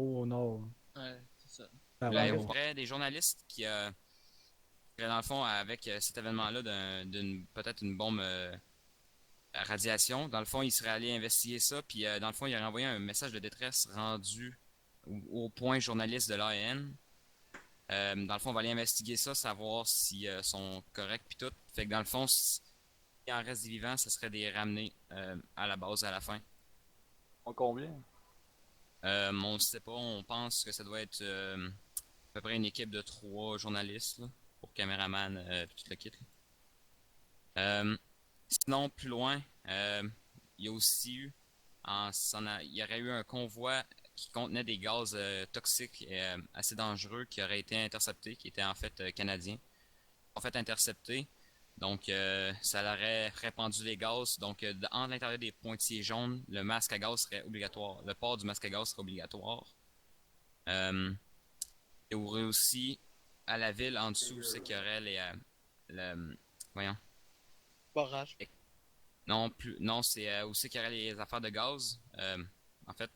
haut au nord. Ouais, c'est ça. Vers Là, le il Vous nord. verrez des journalistes qui, dans le fond, avec cet événement-là, d'une peut-être une bombe à radiation, dans le fond, ils seraient allés investiguer ça, puis dans le fond, ils auraient envoyé un message de détresse rendu au point journaliste de l'AN. Dans le fond, on va aller investiguer ça, savoir s'ils sont corrects, puis tout. Fait que dans le fond, s'il en reste des vivants, ça serait des ramener à la base à la fin. En combien? On ne sait pas, on pense que ça doit être à peu près une équipe de 3 journalistes là, pour caméraman puis tout le kit. Sinon, plus loin, il y a aussi eu, il y aurait eu un convoi qui contenait des gaz toxiques et assez dangereux qui aurait été intercepté, qui était en fait canadien. En fait intercepté, donc ça aurait répandu les gaz. Donc en l'intérieur des pointillés jaunes, le masque à gaz serait obligatoire. Le port du masque à gaz serait obligatoire. Il y aurait aussi à la ville en dessous, c'est qu'il y aurait voyons. Barrage. Non, plus, non, c'est aussi qu'il y aurait les affaires de gaz. En fait,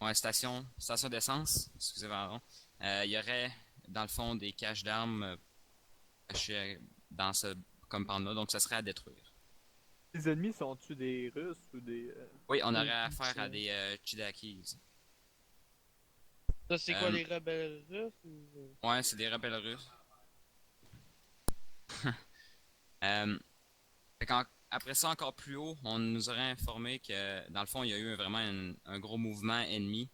ouais, station d'essence, excusez, pardon. Il y aurait, dans le fond, des caches d'armes cachées dans ce compound-là, donc ça serait à détruire. Les ennemis sont-tu des Russes ou des. Oui, on aurait affaire à des Chidakis. Ça, c'est quoi, Euh, les rebelles russes ou... Ouais, c'est des rebelles russes. Euh, Après ça, encore plus haut, on nous aurait informé que, dans le fond, il y a eu vraiment un gros mouvement ennemi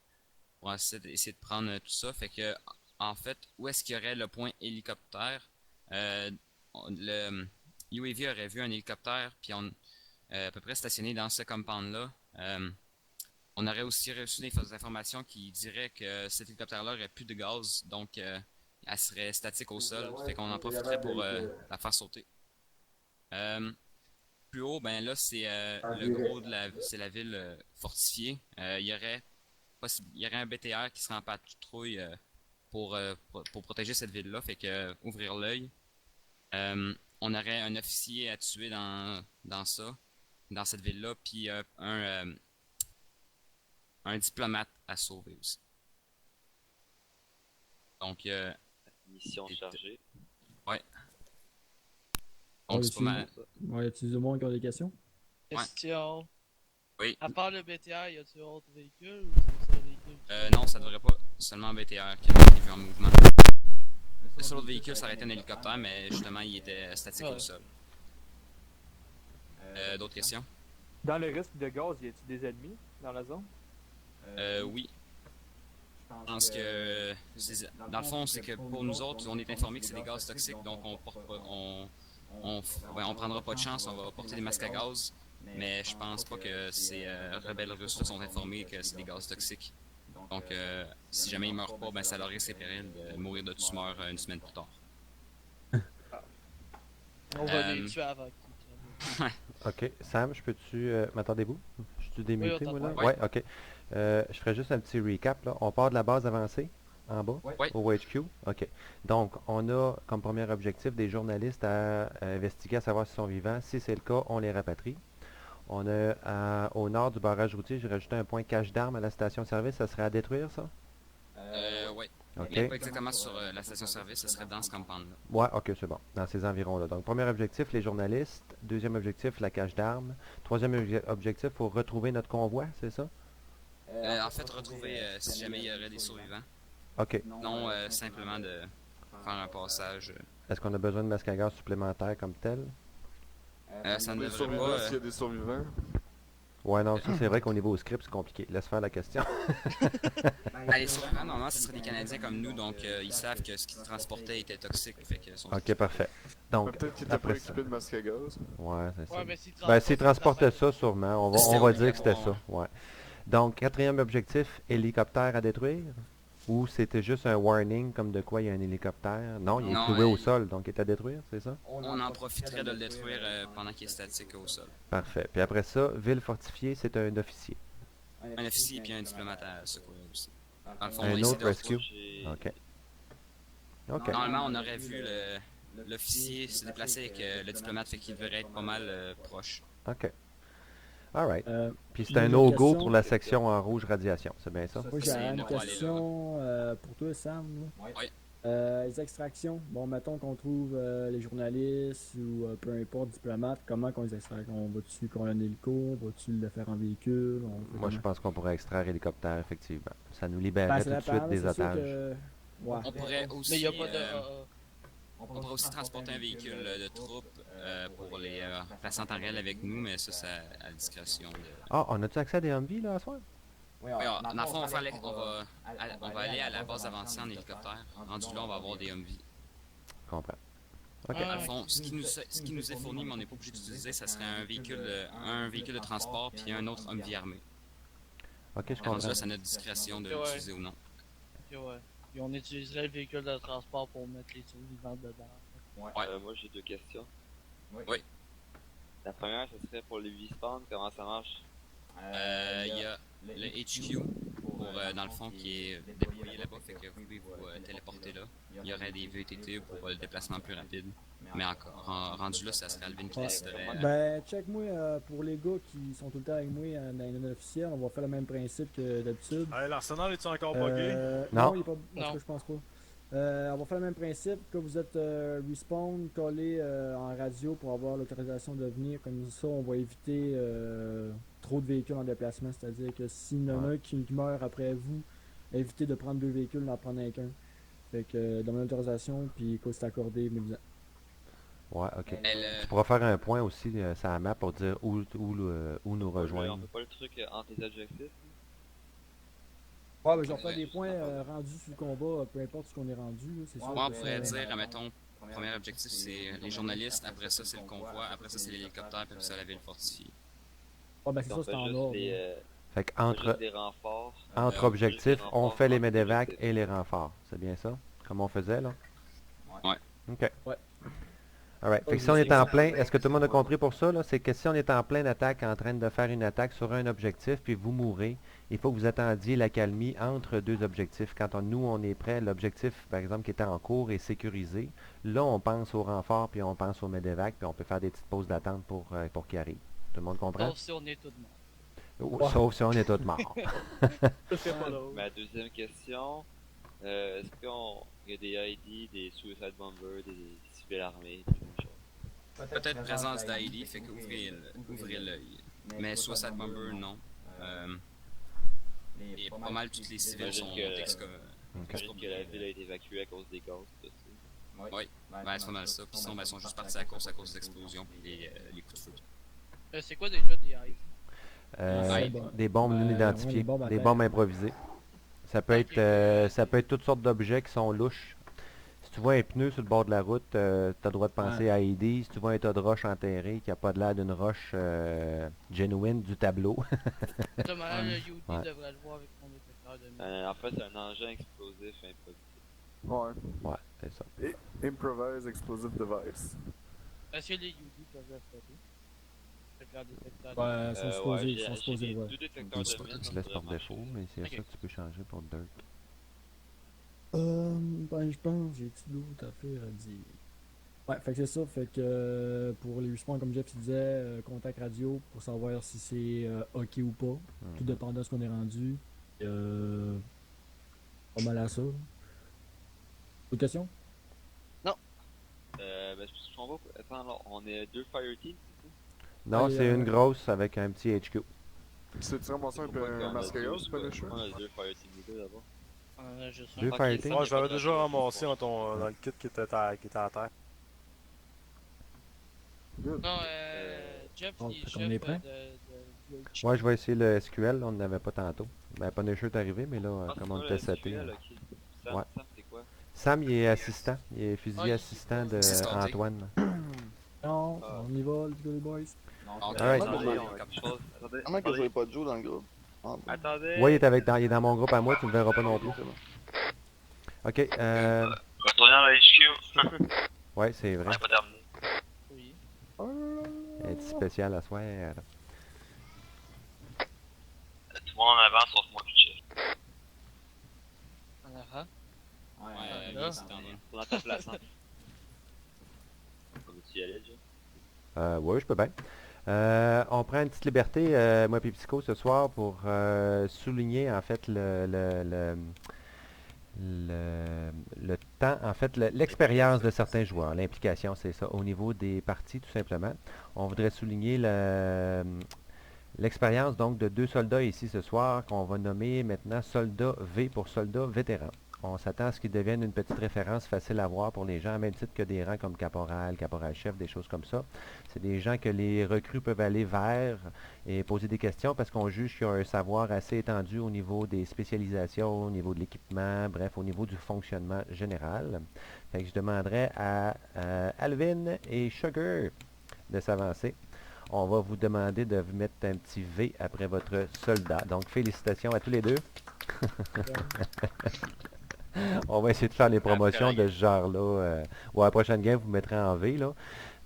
pour essayer de prendre tout ça. Fait que, en fait, où est-ce qu'il y aurait le point hélicoptère? Le UAV aurait vu un hélicoptère, puis à peu près stationné dans ce compound-là. On aurait aussi reçu des fausses informations qui diraient que cet hélicoptère-là aurait plus de gaz, donc elle serait statique au sol. Fait qu'on en profiterait pour la faire sauter. Plus haut, ben là, c'est le gros c'est la ville fortifiée. Il y aurait un BTR qui serait en patrouille pour protéger cette ville-là, fait que ouvrir l'œil. On aurait un officier à tuer dans cette ville-là, puis un diplomate à sauver aussi. Donc, Mission chargée. ouais. Ouais, Donc, c'est pas mal. Ouais, y a-tu du monde qui a des questions? Question. Oui. À part le BTR, y a-tu d'autres véhicules ou c'est le seul véhicule Non, ça devrait pas. Seulement un BTR qui a été vu en mouvement. Le seul autre véhicule, ça aurait été un hélicoptère, mais justement, il était statique au sol. D'autres questions? Dans le risque de gaz, y a-tu des ennemis dans la zone? Oui. Je pense que, dans le fond, c'est que pour nous autres, on est informé que c'est des gaz toxiques, donc on porte pas, on prendra pas de chance, on va porter des masques à gaz, mais je pense pas que ces rebelles russes sont informés que c'est des gaz toxiques. Donc, si jamais ils meurent pas, ben ça leur risque ses périls de mourir de tumeur une semaine plus tard. On va les tuer avant qu'ils Ok, Sam, je peux-tu. M'entendez-vous? Je suis démuté, on moi là? t'entend. Ouais, ok. Je ferai juste un petit recap là. On part de la base avancée en bas Oui. au HQ. Ok. Donc, on a comme premier objectif des journalistes à investiguer, à savoir s'ils sont vivants. Si c'est le cas, on les rapatrie. On a au nord du barrage routier, j'ai rajouté un point cache d'armes à la station-service. Ça serait à détruire, ça? Ouais. Ok. Mais pas exactement sur la station-service, ce serait dans ce compound-là. Ouais, ok, c'est bon. Dans ces environs-là. Donc, premier objectif, les journalistes. Deuxième objectif, la cache d'armes. Troisième objectif, pour retrouver notre convoi, c'est ça? En fait, retrouver si jamais il y aurait des survivants. Ok. Non simplement de faire un passage. Est-ce qu'on a besoin de masques à gaz supplémentaires comme tel? Ça ne Les devrait survivants, pas. s'il y a des survivants. Ouais, non, ça c'est vrai qu'au niveau script, c'est compliqué. Laisse faire la question. Les survivants, normalement, ce seraient des Canadiens comme nous, donc ils savent que ce qu'ils transportaient était toxique. Fait que Ok, parfait. Donc, Peut-être qu'il était pas après ça. équipé de masque à gaz. Ouais, c'est ça. Ouais, mais s'ils Ben, s'ils transportent ça. ça, sûrement. On C'était va dire que c'était obligatoire, ça. Ouais. Donc, quatrième objectif, hélicoptère à détruire? Ou c'était juste un warning comme de quoi il y a un hélicoptère? Non, il est Non, cloué au sol, donc il est à détruire, c'est ça? On en profiterait de le détruire pendant qu'il est statique au sol. Parfait. Puis après ça, ville fortifiée, c'est un officier. Un officier et un diplomate à secourir aussi. Dans le fond, Un on essaie autre de rescue? Ok. Ok. Normalement, on aurait vu l'officier se déplacer avec le diplomate, fait qu'il devrait être pas mal proche. Ok. Alright. Puis c'est J'ai un une no-go question. pour la section en rouge radiation, c'est bien ça? Moi, C'est j'ai une non, allez là. question pour toi, Sam. Là. Ouais. Les extractions. Bon, mettons qu'on trouve les journalistes ou peu importe, diplomates. Comment qu'on les extrait? On va-tu qu'on a un hélico? Va-tu le faire en véhicule? On fait Moi, je comment? pense qu'on pourrait extraire hélicoptère, effectivement. Ça nous Ben, libérerait ça tout de dépend, suite là, des c'est sûr otages. que... Ouais. On pourrait aussi, Mais il n'y a pas de. on pourrait aussi transporter un véhicule de troupe pour les placer en temps réel avec nous, mais ça, c'est à la discrétion de... Ah, on a-tu accès à des Humvees, là, à soir? Oui, dans le fond, on va aller à la base avancée en hélicoptère. Rendu là, on va avoir des Humvees. Je comprends. Ok. Dans le fond, ce qui nous est fourni, mais on n'est pas obligé d'utiliser, ça serait un véhicule de transport puis un autre Humvee armé. Ok, je Rendu comprends. là, c'est à notre discrétion de Ouais. l'utiliser ou non. Ok, ouais. Puis on utiliserait le véhicule de transport pour mettre les survivants dedans. Ouais. Moi j'ai deux questions. Oui. La première, ce serait pour les V-Spawn, comment ça marche? Il y a le HQ pour, dans le fond, qui est déployé là-bas, fait que vous pouvez vous téléporter là. Il y aurait des VTT pour le déplacement plus rapide. Mais encore, rendu là, ça serait Alvin qui Ouais. déciderait. Ben, check-moi pour les gars qui sont tout le temps avec moi dans les non-officiels. On va faire le même principe que d'habitude. Hey, l'Arsenal est-tu encore buggé? Non. Il est pas... En tout cas, je pense pas. On va faire le même principe. Quand vous êtes respawn, collé en radio pour avoir l'autorisation de venir. Comme ça, on va éviter trop de véhicules en déplacement. C'est-à-dire que s'il y en a un qui meurt après vous, évitez de prendre deux véhicules, d'en prendre un qu'un. Fait que dans mon autorisation, puis quand c'est accordé, mais vous... Ouais, ok. Elle, Tu pourras faire un point aussi sur la map pour dire où nous On rejoindre. fait pas le truc entre les objectifs? Ouais, ben, je vais faire des points rendus sur le combat, peu importe ce qu'on est rendu. là, C'est sûr. moi, on que, pourrait dire, admettons, premier objectif, c'est les journalistes, après ça, c'est le convoi, après ça, c'est l'hélicoptère, puis après ça, la ville fortifiée. Ah, ben c'est ça, On c'est fait en juste ordre. des, là. Fait que on fait juste des renforts. entre juste objectifs, des on renforts fait les entre medevacs objectifs. et les renforts. C'est bien ça? Comme on faisait, là? Ouais. Ok. Ouais. Alright. Fait que si on est en plein, est-ce que tout le monde a compris pour ça, là? C'est que si on est en pleine attaque, en train de faire une attaque sur un objectif, puis vous mourrez, il faut que vous attendiez l'accalmie entre deux objectifs. Quand nous, on est prêt, l'objectif, par exemple, qui était en cours est sécurisé. Là, on pense au renfort, puis on pense au medevac, puis on peut faire des petites pauses d'attente pour qu'il arrive. Tout le monde comprend? Sauf si on est tout le monde. Sauf si on est tous morts. Ma deuxième question, est-ce qu'il y a des ID, des Suicide Bombers, des civils armés, des choses? Peut-être présence d'ID, fait que ouvrez l'œil. Mais Suicide Bomber, non. Et pas mal toutes les civils sont J'imagine que la ville a été évacuée à cause des gaz, tout ça. Oui, ben, c'est pas mal ça. Puis sinon, ben, ils sont juste partis à cause des explosions et les coups de feu. C'est quoi déjà des eyes? Ouais. Des bombes non Ouais, identifiées, des bombes à des terre. bombes improvisées. Ça peut être toutes sortes d'objets qui sont louches. Si tu vois un pneu sur le bord de la route, tu as le droit de penser à ID. Si tu vois un tas de roches enterrées qui n'a pas de l'air d'une roche genuine du tableau. Justement, le UD Ouais. devrait le voir avec son détecteur de mine. En fait, c'est un engin explosif improvisé. Ouais. Ouais, c'est ça. Improvise explosive device. Est-ce que les UD peuvent le faire? Avec leur détecteur de Ouais, ils sont supposés, ils sont j'ai supposés les le voir. deux détecteurs de mine. Tu ça laisses par devrait défaut, marcher. mais c'est Ok. ça que tu peux changer pour Dirt. Ben, je pense, j'ai-tu d'autres affaires à dire? Ouais, fait que c'est ça, fait que pour les respawns, comme Jeff disait, contact radio pour savoir si c'est ok ou pas, tout dépendant de ce qu'on est rendu. Pas mal à ça. Autre question? Ben, je comprends pas. Attends, alors, on est deux Fire Team, c'est ça? Non, Ouais, c'est une grosse avec un petit HQ. C'est-tu ramassé Pourquoi qu'on un a masquerade, deux- Punisher? On a deux Fire Team leaders d'abord. On a juste un. Deux Ok, fireteams. ça, Moi, y a je pas l'avais de déjà raison. ramassé dans le kit qui était à terre. Good. Non, Jeff, Bon, il est fait qu'on chef est prêt? de Ouais, je vais essayer le SQL, on n'avait pas tantôt. Ben, Punisher est arrivé, mais là, Ah, comme c'est on pas était le seté. SQL, ok. Sam, Ouais. Sam, c'est quoi? Sam, il est assistant. Il est fusil Ah, assistant de assistant, Antoine. Non, Ah. on y va, les boys. Ok. Alright. Attendez, Attendez, on a quelque chose. Attendez, Comment que je n'avais pas de Joe dans le groupe? Ah, bon. attendez. Ouais, il est dans mon groupe à moi, tu le verras pas non plus. C'est bon. Ok, Retournez dans la HQ. ouais, c'est vrai. On n'est pas terminé. Oui. Un petit spécial à soir. Tout le monde en avant, sauf moi, puis En avant. Ouais, là. c'est en bas. Dans ta place, hein. On veut-tu y aller, Joe? Ouais, je peux bien. On prend une petite liberté, moi et Psycho, ce soir pour souligner en fait le temps, en fait l'expérience de certains joueurs, l'implication, c'est ça, au niveau des parties tout simplement. On voudrait souligner l'expérience donc de 2 soldats ici ce soir qu'on va nommer maintenant soldat V pour soldat vétéran. On s'attend à ce qu'ils deviennent une petite référence facile à voir pour les gens, à même titre que des rangs comme caporal, caporal-chef, des choses comme ça. C'est des gens que les recrues peuvent aller vers et poser des questions parce qu'on juge qu'il y a un savoir assez étendu au niveau des spécialisations, au niveau de l'équipement, bref, au niveau du fonctionnement général. Fait que je demanderais à Alvin et Sugar de s'avancer. On va vous demander de vous mettre un petit V après votre soldat. Donc, félicitations à tous les deux. On va essayer de faire les promotions de ce genre-là. Ou à la prochaine game, vous mettrez en V, là.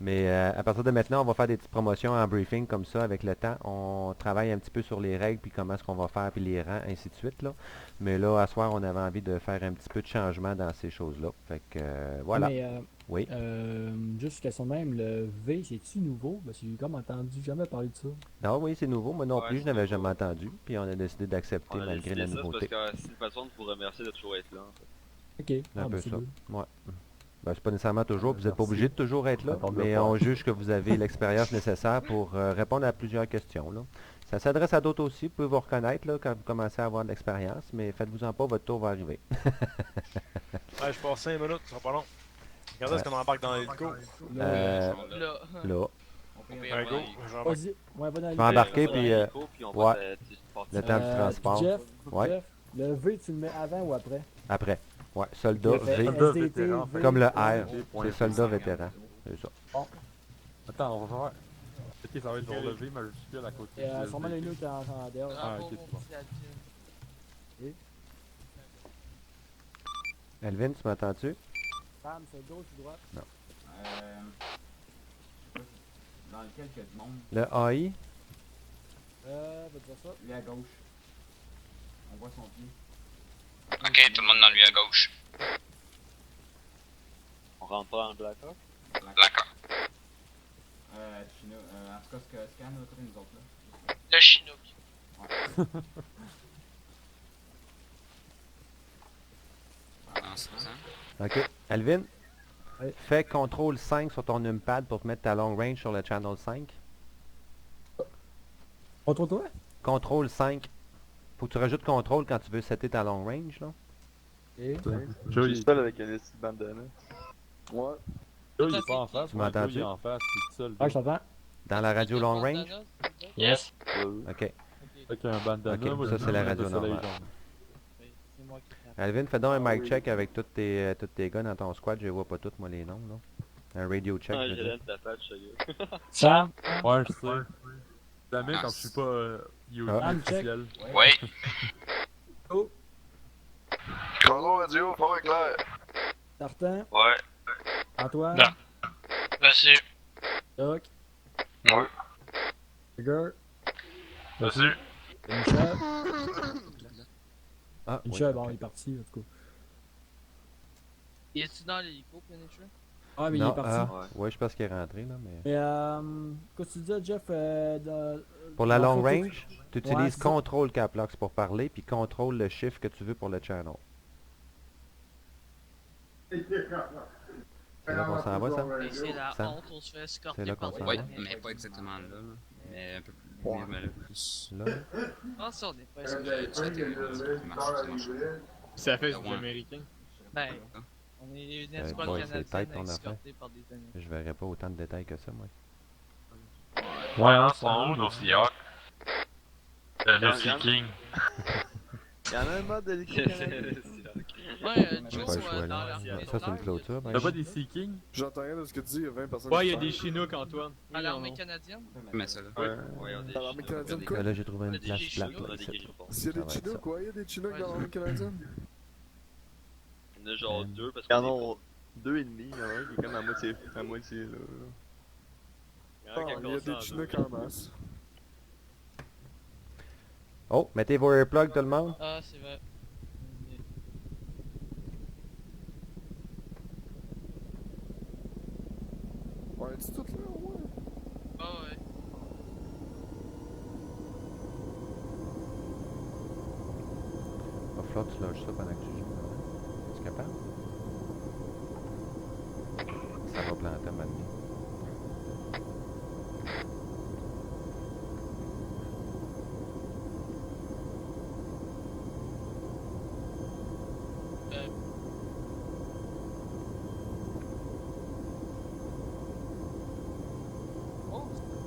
Mais à partir de maintenant, on va faire des petites promotions en briefing comme ça avec le temps. On travaille un petit peu sur les règles, puis comment est-ce qu'on va faire, puis les rangs, ainsi de suite, là. Mais là, à soir, on avait envie de faire un petit peu de changement dans ces choses-là. Fait que, voilà. Mais, Oui. juste question de même, le V, c'est-tu nouveau? Parce que j'ai comme entendu jamais parler de ça. Ah oui, c'est nouveau. Moi non Ouais, plus, je c'est n'avais nouveau. jamais entendu. Puis on a décidé d'accepter On a malgré la décidé ça, c'est nouveauté. parce que c'est une façon de vous remercier de toujours être là. En fait. Ok. Un peu c'est ça. good. Ouais. Ben, c'est pas nécessairement toujours, vous n'êtes pas Merci. obligé de toujours être là, Ça tombe mais bien. on juge que vous avez l'expérience nécessaire pour répondre à plusieurs questions, là. Ça s'adresse à d'autres aussi, vous pouvez vous reconnaître là, quand vous commencez à avoir de l'expérience, mais faites-vous en pas, votre tour va arriver. Ouais, je passe 5 minutes, ça sera pas long. Regardez est-ce qu'on embarque dans l'hélico. Euh, Là. là, Un go, j'embarque. Vas-y, ouais, va dans Je vais embarquer, On va dans puis, l'hélico, puis on ouais. va partir. Le temps du transport. Jeff, Ouais. Jeff, le V, tu le mets avant ou après? Après. Ouais, soldat V, Soldat SDT, vétéran, V. comme le Ouais. R, c'est soldat vétéran. C'est ça. Attends, on va voir. Ok, ça va être sur le V majuscule à côté. Et sûrement le nœud qui est en dehors. Bravo, ok, mon c'est bon. petit Adil. Elvin, tu m'entends-tu? Sam, c'est gauche ou droite? Dans lequel il y a du monde, Le AI, Va dire ça. lui à gauche. On voit son pied. Ok, tout le monde dans lui à gauche. On rentre pas dans le Blackhawk. D'accord. Chino, en tout cas, ce que Scan a trouvé nous autres là. Le Chinook. En ce faisant. ok. Alvin, Oui. fais CTRL 5 sur ton numpad pour te mettre ta long range sur le channel 5. Contre toi? CTRL 5. Faut que tu rajoutes CTRL quand tu veux setter ta long range, là. Et... Je suis seul avec un petit bandana. Ouais. Joe, il est pas en face, Tu m'entends-tu? Il est en face, il est seul. Ah, je t'entends. Dans la radio long range? Yes. Ok. Avec un bandana. Ok, moi, ça, j'ai c'est la une radio de soleil normale. jaune. C'est moi qui frappe. Alvin, fais donc un mic check avec tous tes gars dans ton squad. Je les vois pas tous, moi, les noms, là. Un radio check, Ah, je veux j'ai dire. l'air de ta patch, ça y est. Sam? Ouais, je sais. Jamais quand je suis pas UD Ah. officiel. Oui. Chrono radio, fort et clair. Tartan? Ouais. Antoine? Non. Vas-y. Doc? Ouais. Sugar? Vas-y. Michel? Ah, oui, Michel, ok. bon, il est parti, en tout cas. Y est-tu dans l'hélico, Penetra? Ah, mais il Non, est parti. ouais, je pense qu'il est rentré, là, mais... Mais, qu'est-ce que tu disais, Jeff? Pour la long faut- range, tu Ouais, utilises c'est ça. CTRL Caplox pour parler, puis CTRL le chiffre que tu veux pour le channel. C'est là qu'on s'en va, ça? Et c'est la Sam? honte, on se fait C'est escorter là par qu'on des s'en Oui, va. Canadiens. mais pas exactement là. Mais un peu plus. Mais là, plus. Là. Ah, ça, on n'est pas Parce escorter. que tu fais tes ça marche. Ça fait Ouais. des Américains. Ben, on est une escouade boy, c'est tight, canadienne ton affaire. escortée par des Américains. Je verrais pas autant de détails que ça, moi. Ouais, hein, c'est où nos Seahawks? Le Sea King. Y'en a un mode de l'équipe canadienne. Ouais, J'ai Joe, pas le choix, dans là. l'armée Ça, c'est une de clôture, l'air, ben. T'as pas des Sea Kings? J'entends rien de ce que tu dis, il y a 20 personnes. Ouais, qui il y a parlent. des Chinooks, Antoine. à Oui, l'armée on- canadienne. Mais ça là. Ouais, on a des Dans l'armée canadienne, Chinook, quoi? Là, j'ai trouvé On a une des place Chinook, plate, on là, a des ici. Chinook. S'il y a Ça des va être Chinook, ouais, il y a des Chinook dans l'armée canadienne. Il y en a genre deux parce Y'en qu'on ont deux et demi, il y en a un qui est comme à moitié là. Ah, il y a des Chinook en masse. Oh, mettez vos earplugs, tout le monde. Ah, c'est vrai. Ouais, c'est tout là, ouais. Ah, ouais. falloir que tu lâches ça pendant que tu joues. Es-tu capable? Ça va planter maintenant. Oh,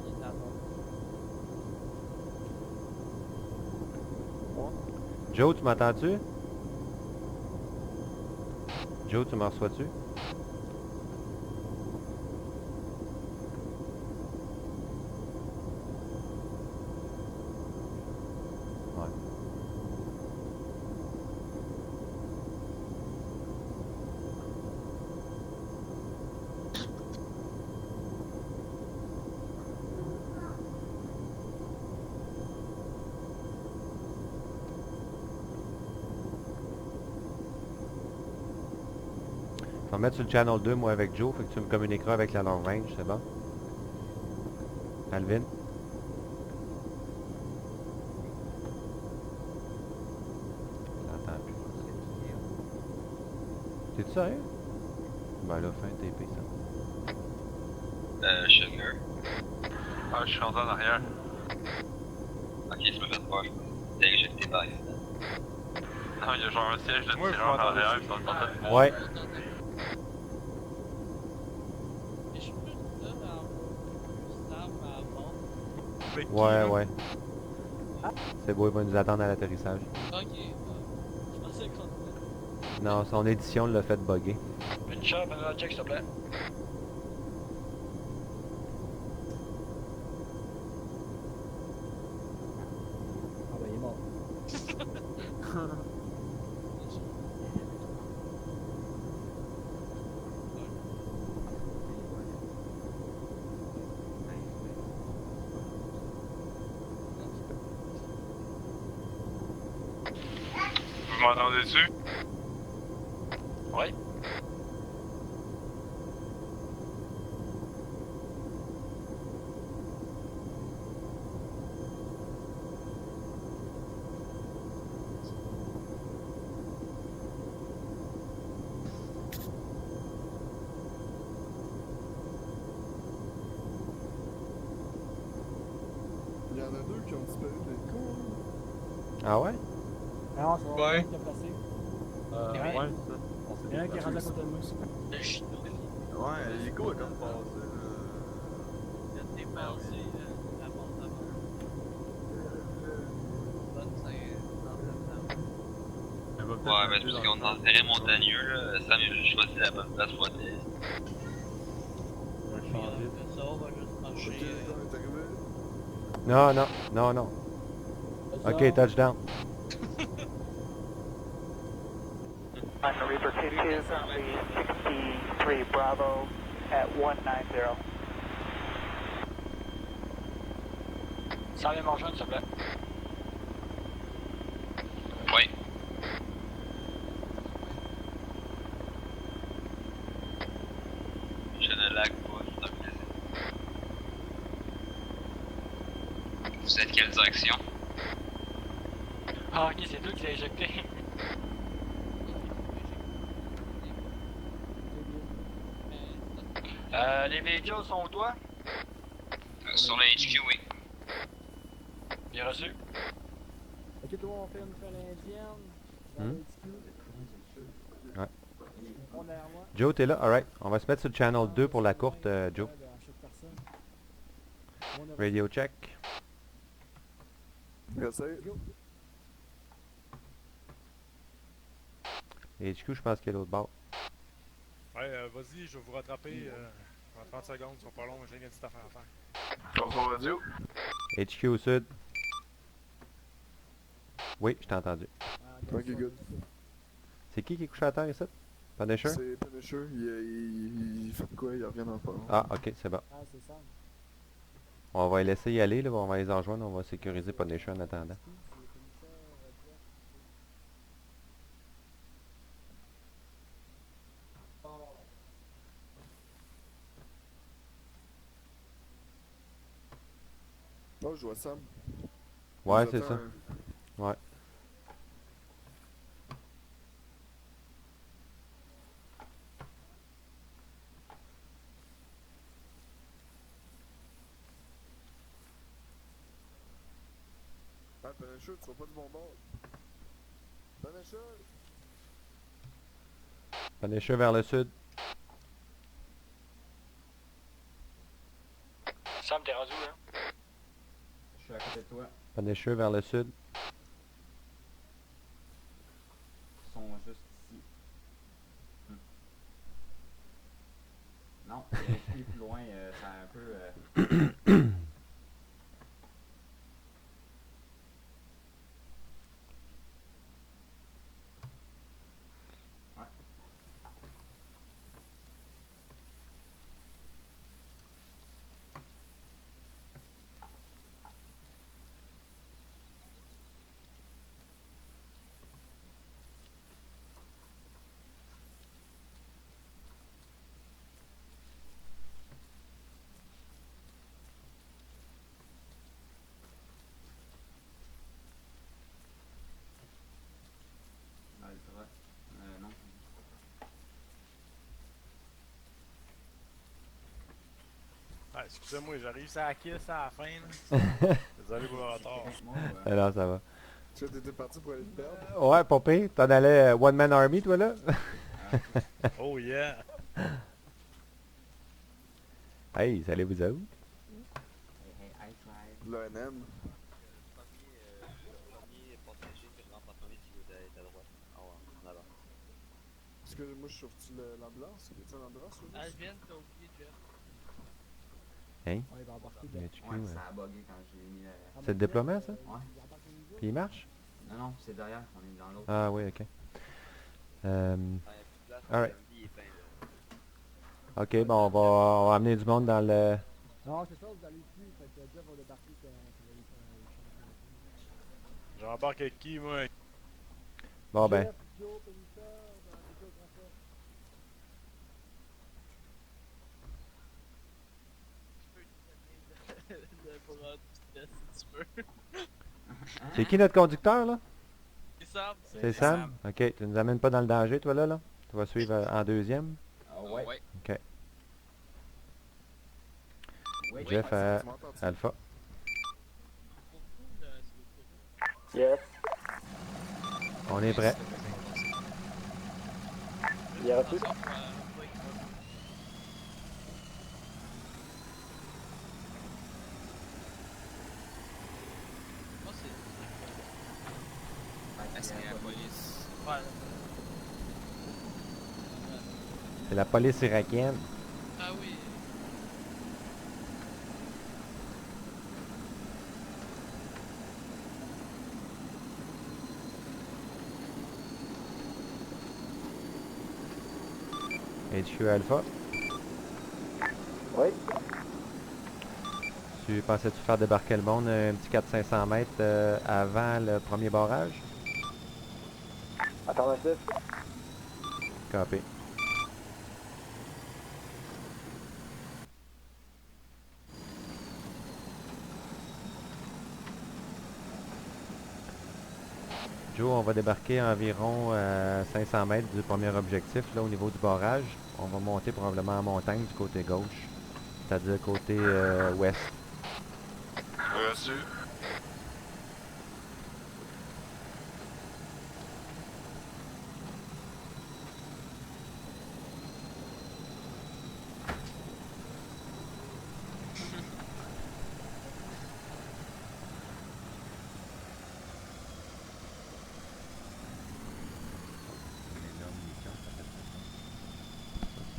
il est là-bas. Joe, tu m'entends-tu? Joe, tu m'en reçois-tu? Ouais. Je vais mettre sur le channel 2, moi, avec Joe, fait que tu me communiqueras avec la long range, c'est bon? Alvin? Je l'entends plus. T'es-tu sérieux? Ben là, fais un TP, ça. Sugar. Ah, je suis rentré en arrière. Ok, tu m'as fait peur, je pense. T'es injecté par exemple. Non, il y a genre un siège de tireur en arrière, pis on t'entend de Ouais. Et je peux te avoir plus d'armes à bord. Ouais, ouais. C'est beau, il va nous attendre à l'atterrissage. Ok, je pensais qu'on... Non, son édition l'a fait bugger. Une shot, un check s'il te plaît. Ah ben il est mort. Vous m'entendez dessus? Oui. Il y en a deux qui ont disparu de l'école. Ah ouais? Non, c'est Ouais. qui a placé. Ouais, ça. On s'est Il y en a un qui est rendu à côté de moi. Le chinois, Ouais, l'hélico est comme passé. il a dépassé la bande d'avant. Bonne scène. Ouais, mais c'est parce qu'on est dans le terrain montagneux, là. Sam, il a juste choisi la bonne place pour atterrir. Puis après ça, on va juste marcher. Ok, le gars est arrivé. Non, non, non, non. Ok, touchdown. On Reaper 2-2, currently 63 Bravo at 190. Ça vient mon jeune, s'il te plaît. Ouais. Je ne lag pas, c'est un plaisir. Vous êtes quelle direction? Ah, ok, c'est toi qui l'as éjecté. Les véhicules sont où, toi? Sur le HQ, oui. Bien reçu. Ok, tout le monde, on fait une feuille indienne. Dans Hmm. le HQ. Ouais. On est derrière moi. Joe, t'es là? Alright. On va se mettre sur le channel 2 pour la courte, Joe. À chaque personne. On a Radio check. Essaye. HQ, je pense qu'il y a l'autre bord. Ouais, vas-y, je vais vous rattraper en 30 secondes, ils sont pas longs, j'ai une petite affaire à faire. Console radio. HQ au sud. Oui, je t'ai entendu. Ok, good. C'est qui est couché à terre ici? Punisher? C'est Punisher, il fait quoi? Il revient dans le pas. Ah, ok, c'est bon. Ah, c'est ça. On va les laisser y aller, là. On va les enjoindre. On va sécuriser Punisher en attendant. Oh, je vois Sam. Ouais, Vous c'est attend ça. Ouais. Punisher, tu vas pas du bon bord. Punisher! Punisher vers le sud. Sam, t'es rendu, hein? Je suis à côté de toi. Punisher vers le sud. Ils sont juste ici. Non, il est plus loin, c'est un peu... non. Ah, excusez-moi, j'arrive sur la kiss à la fin. Là. Désolé pour le retard. Alors, ça va. Tu t'étais parti pour aller te perdre? Ouais, Pompé, t'en allais One Man Army, toi, là? Oh yeah! Hey, salut vous autres. L'ONM. Le premier passager qui rentre en premier, tu veux être à droite. En avant. Est-ce que moi je chauffe-tu l'ambulance? Y a-t-il une ambulance ou Alvin, t'as oublié Jeff. Hein? Ouais, il va embarquer. Ouais, ça a bugué quand j'ai mis la... C'est le déploiement, ça? Ouais. Puis il marche? Non, non, c'est derrière, on est dans l'autre. Ah oui, ok. Alright. Ok, bon, on va amener du monde dans le... Non, c'est ça, vous allez plus. Fait que Jeff va débarquer quand J'embarque avec qui, moi? Bon ben, Jeff, Joe, Pelissa, dans les deux transports. Le bras du test, si tu veux. c'est qui notre conducteur, là? C'est Sam. C'est Sam? Ok, tu nous amènes pas dans le danger, toi, là? Tu vas suivre en deuxième? Ouais. Ok. Oui. Jeff à Alpha. Yes. On est prêt. Il y a reçu. C'est la police. Ouais. C'est la police irakienne. Ah oui. HQ Alpha. Oui. Tu pensais-tu faire débarquer le monde un petit 400-500 mètres avant le premier barrage? Affirmatif. Copé. Joe, on va débarquer à environ 500 mètres du premier objectif, là, au niveau du barrage. On va monter probablement en montagne du côté gauche, c'est-à-dire côté ouest. Reçu.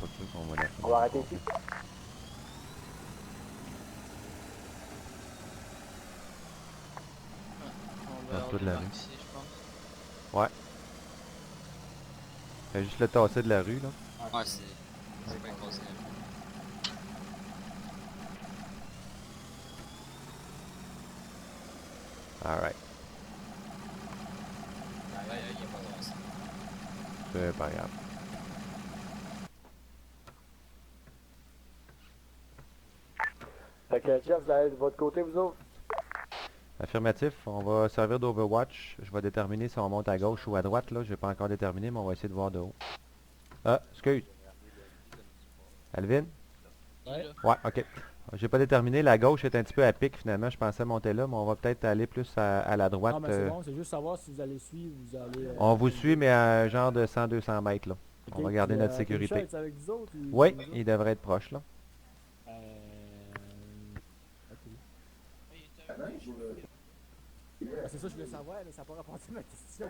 C'est pas sûr qu'on va la On va arrêter ici. On va Partout de la rue. ici, je pense. Ouais. Fait juste le tasser de la rue, là. Ouais, c'est bien cassé. Alright. Il est pas drôle. C'est pas grave. Fait que Jeff, vous allez de votre côté, vous autres? Affirmatif, on va servir d'Overwatch. Je vais déterminer si on monte à gauche ou à droite, là. Je n'ai pas encore déterminé, mais on va essayer de voir de haut. Ah, excuse. Alvin? Ouais. Ouais, ok. J'ai pas déterminé. La gauche est un petit peu à pic finalement. Je pensais monter là, mais on va peut-être aller plus à la droite. Non, mais c'est bon, c'est juste savoir si vous allez suivre, vous allez... On vous suit, mais à un genre de 100-200 mètres là. Ok, On va garder puis, notre Penisha, sécurité. es-tu avec vous autres? Ou Oui, vous autres? il devrait être proche là. Ok. Ah, c'est ça que je voulais savoir, mais ça n'a pas répondu à ma question.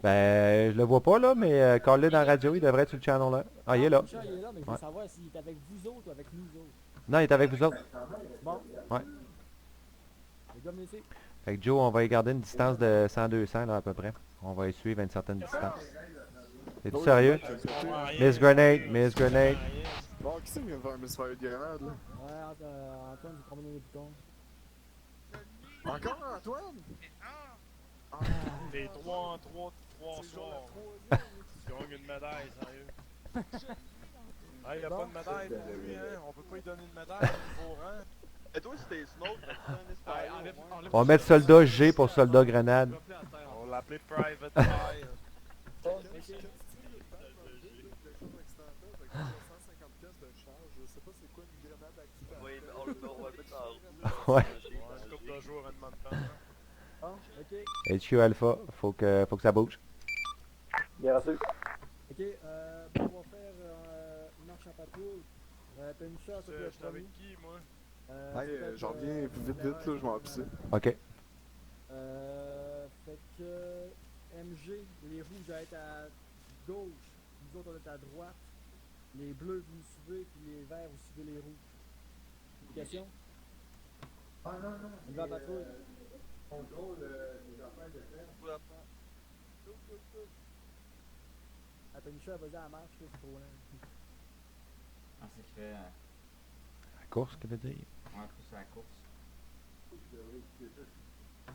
Ben, je le vois pas là, mais call-le dans la radio, il devrait être sur le channel 1. Ah, il est là. Penisha, il est là, mais je Ouais. veux savoir s'il est avec vous autres ou avec nous autres. Non, il est avec vous autres. Bon. Ouais. Les gars, venez ici. Fait que Joe, on va y garder une distance de 100-200 là à peu près. On va y suivre à une certaine distance. Es-tu sérieux? Miss Grenade, Miss Grenade. Bon, qui c'est qui vient de faire un misfire de grenade, là? Ouais, Antoine, vous promenez les boutons. Encore Antoine? T'es 3 en 3 soirs. Tu gagnes une médaille, sérieux. Ah, y'a pas de médaille pour lui, hein? On peut pas lui donner une médaille pour rang. Et toi, c'était Smoke, On va mettre soldat G pour soldat grenade. On l'a appelé Private Fire. Ouais. Une couple de jours, une bonne temps. Ok. HQ Alpha, faut que ça bouge. Bien reçu. Ok, bon, on va faire une marche en patrouille. Penisha, ça peut Je être suis avec qui, moi? J'en reviens vite, là, je m'en pisser. Ok. Fait que MG, les rouges à être à gauche, nous autres on est à droite. Les bleus vous nous suivez, puis les verts vous suivez les rouges. Une question? Ah non, non. On va à patrouille. Contrôle des affaires de fer. Ah, Penisha, vas-y à la marche, là, c'est trop lent. Ah, c'est fait. La course, qu'elle veut dire? Ouais, plus à la course.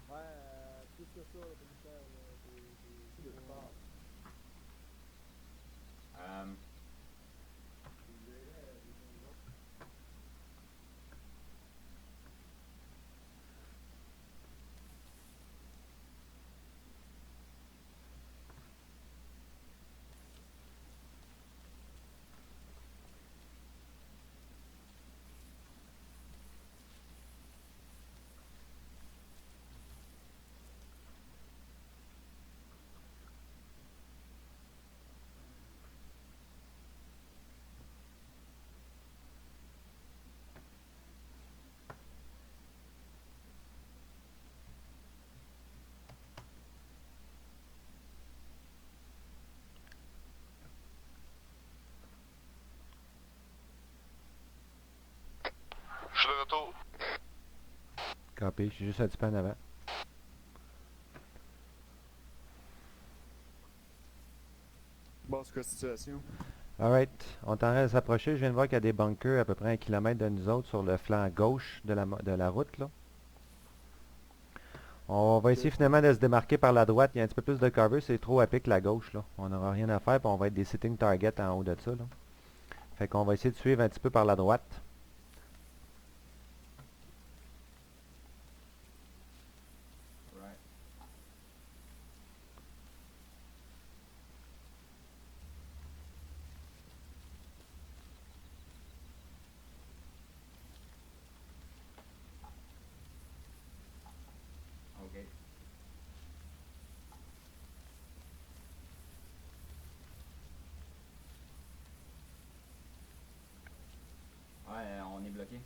Ouais, plus que ça, Penisha, c'est trop fort. Je suis de retour. Copy, je suis juste un petit peu en avant. Bon, c'est quoi la situation? Alright, on est en train de s'approcher. Je viens de voir qu'il y a des bunkers à peu près 1 kilomètre de nous autres sur le flanc gauche de la route là. On va essayer finalement de se démarquer par la droite. Il y a un petit peu plus de cover, c'est trop à pic la gauche là. On n'aura rien à faire, puis on va être des sitting targets en haut de ça là. Fait qu'on va essayer de suivre un petit peu par la droite. Ok. Ouais, on est bloqué.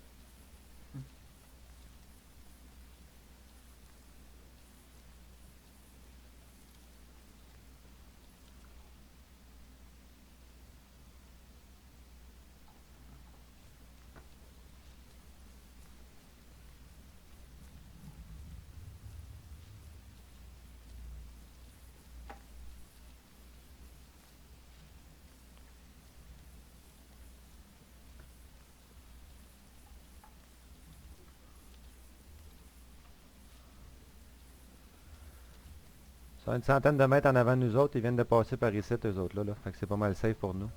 Ils sont une centaine de mètres en avant de nous autres. Ils viennent de passer par ici, eux autres là. Fait que c'est pas mal safe pour nous.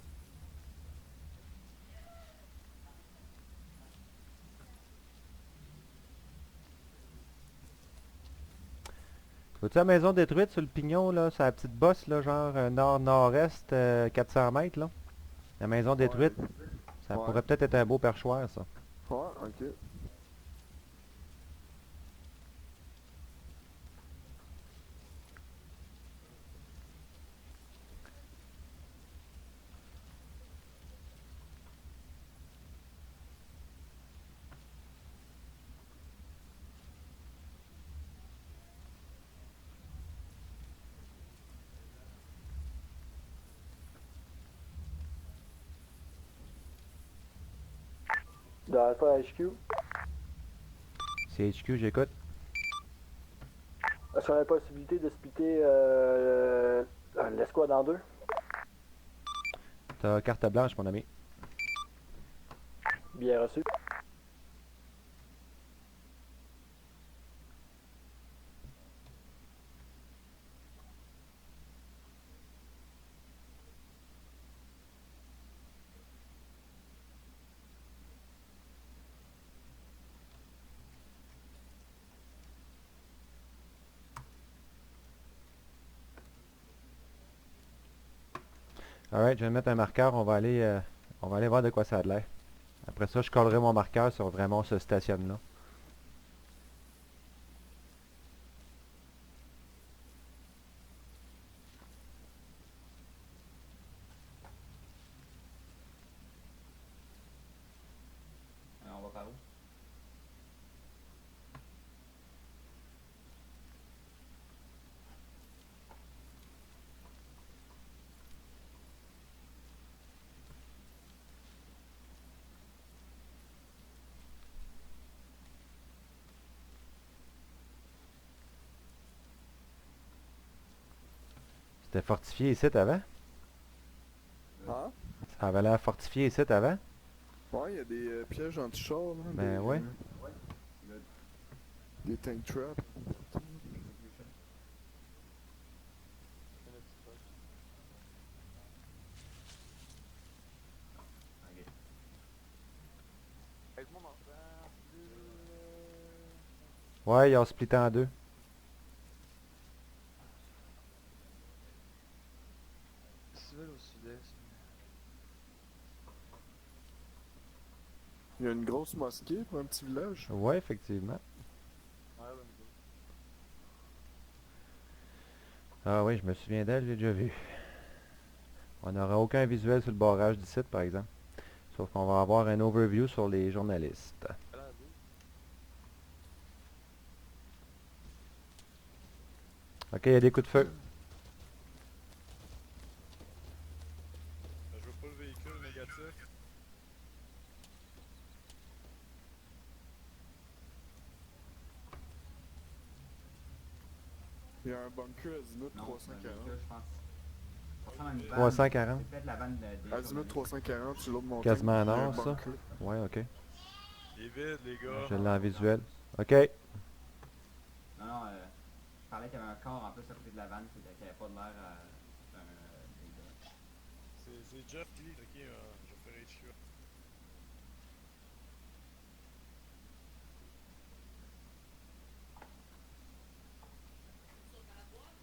Vois-tu la maison détruite sur le pignon là, sur la petite bosse là, genre nord-nord-est, 400 mètres là? La maison détruite, ça pourrait peut-être être un beau perchoir ça. Ouais, Ok. De Alpha HQ. C'est HQ, j'écoute. Est-ce qu'on a la possibilité de splitter l'escouade en deux? T'as carte blanche, mon ami. Bien reçu. Alright, je vais mettre un marqueur, on va aller voir de quoi ça a l'air. Après ça, je collerai mon marqueur sur vraiment ce stationne-là. Alors, on va par où? C'était fortifié ici avant? Ah? Ça avait l'air fortifié ici avant? Ouais, il y a des pièges anti-chars, là. Ben ouais. Des tank traps. Ouais, ils ont splitté en deux. Civil au sud-est. Il y a une grosse mosquée pour un petit village. Ouais, effectivement. Ouais, bonne idée. Ah oui, je me souviens d'elle, je l'ai déjà vue. On n'aura aucun visuel sur le barrage du site, par exemple. Sauf qu'on va avoir un overview sur les journalistes. Ok, il y a des coups de feu. Je veux pas le véhicule négatif. Il y a un bunker azimut 340. 340. Azimut 340 sur l'autre montagne. Quasiment Il y a un nord, ça. bunker. Ouais, ok. Il est vide, les gars. Je l'ai en visuel. Ok. Non, non, je parlais qu'il y avait un corps en plus à côté de la vanne qui avait pas de l'air à un C'est Jeff Lee, ok, je vais faire HQ.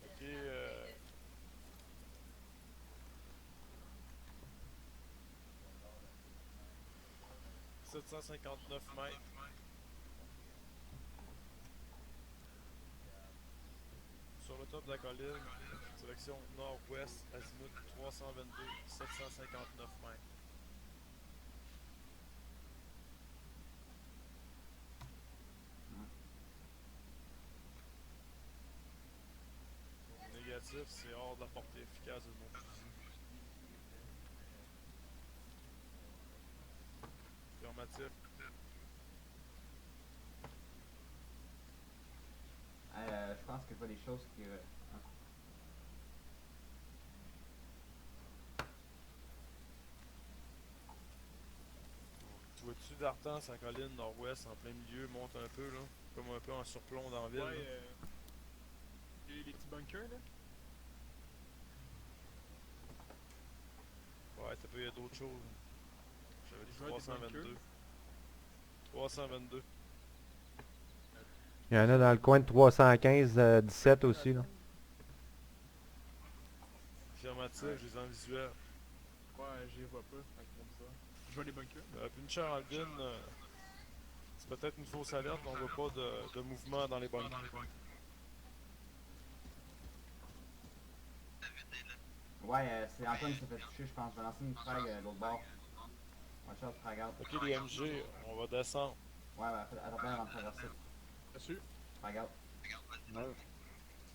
Ok, 759 mètres. Sur le top de la colline, direction nord-ouest, azimut 322, 759 mètres. Négatif, c'est hors de la portée efficace de mon fusil. Affirmatif. je pense que je vois des choses qui... Tu vois-tu d'Artan, sa colline nord-ouest, en plein milieu, monte un peu, là, comme un peu en surplomb dans la ville. Ouais, les petits bunkers, là. Ouais, t'as pas, il y a d'autres choses. J'avais dit 322. 322. Il y en a dans le coin de 315, 17 aussi, là. Affirmatif, je les ai en visuel. Ouais, je les vois pas, avec mon bizarre. Je vois les bunkers. Puis une Charaldine, C'est peut-être une fausse alerte, on voit pas de mouvement dans les bunkers. Ouais, c'est Antoine qui s'est fait toucher, je pense. Je vais lancer une frag de l'autre bord. Watch out, frag out. Ok, les MG, on va descendre. Ouais, attends bien avant de traverser. Dessus. Frag out. Ouais.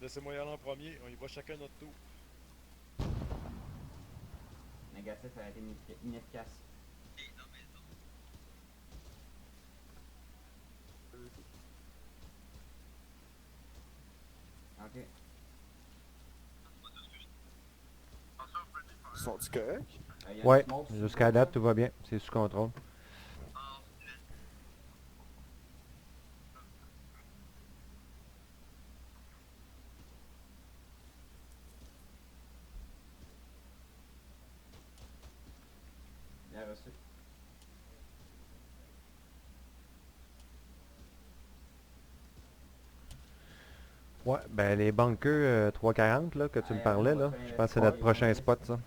Laissez-moi y aller en premier, on y va chacun notre tour. Négatif a été inefficace. Ok. Sont-ils corrects? Ouais, jusqu'à date, tout va bien. C'est sous contrôle. Bien reçu. Ouais, ben les bunkers 340 là, que tu me parlais, là, je pense que c'est notre prochain spot, ça.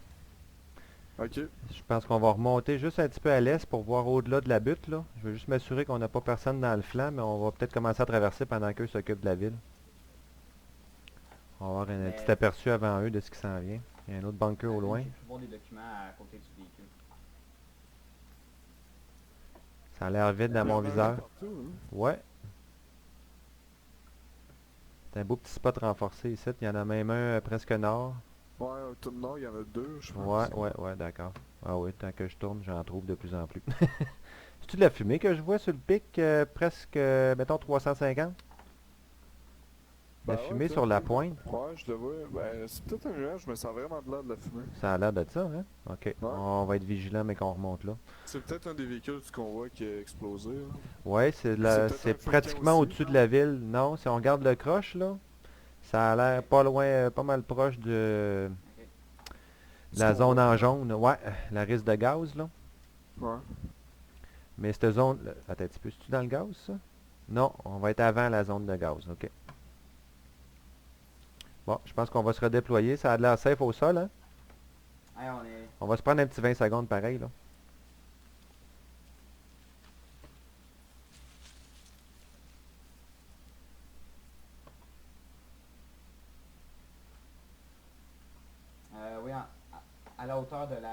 Ok. Je pense qu'on va remonter juste un petit peu à l'est pour voir au-delà de la butte, là. Je veux juste m'assurer qu'on n'a pas personne dans le flanc, mais on va peut-être commencer à traverser pendant qu'eux s'occupent de la ville. On va avoir un petit aperçu avant eux de ce qui s'en vient. Il y a un autre bunker au loin. J'ai pu voir des documents à côté du véhicule. Ça a l'air vide dans mon viseur. Ouais. C'est un beau petit spot renforcé ici. Il y en a même un presque nord. Ouais, tout le nord, il y en a deux, je pense. Ouais, d'accord. Ah oui, tant que je tourne, j'en trouve de plus en plus. C'est-tu de la fumée que je vois sur le pic, presque, mettons, 350? La fumée sur la pointe? Ouais, je le vois. Ben, c'est peut-être un nuage, mais ça a vraiment de l'air de la fumée. Ça a l'air de ça, hein? Ok. Ouais. On va être vigilant, mais qu'on remonte là. C'est peut-être un des véhicules du convoi qui a explosé. Là. Ouais, c'est pratiquement au-dessus de la ville. Non, si on regarde le croche, là, ça a l'air pas loin, pas mal proche de la zone en jaune. Ouais, la risque de gaz, là. Ouais. Mais cette zone... Attends un petit peu, c'est-tu dans le gaz, ça? Non, on va être avant la zone de gaz, ok. Bon, je pense qu'on va se redéployer. Ça a de l'air safe au sol, hein? Hey, on va se prendre un petit 20 secondes pareil, là. Oui, à la hauteur de la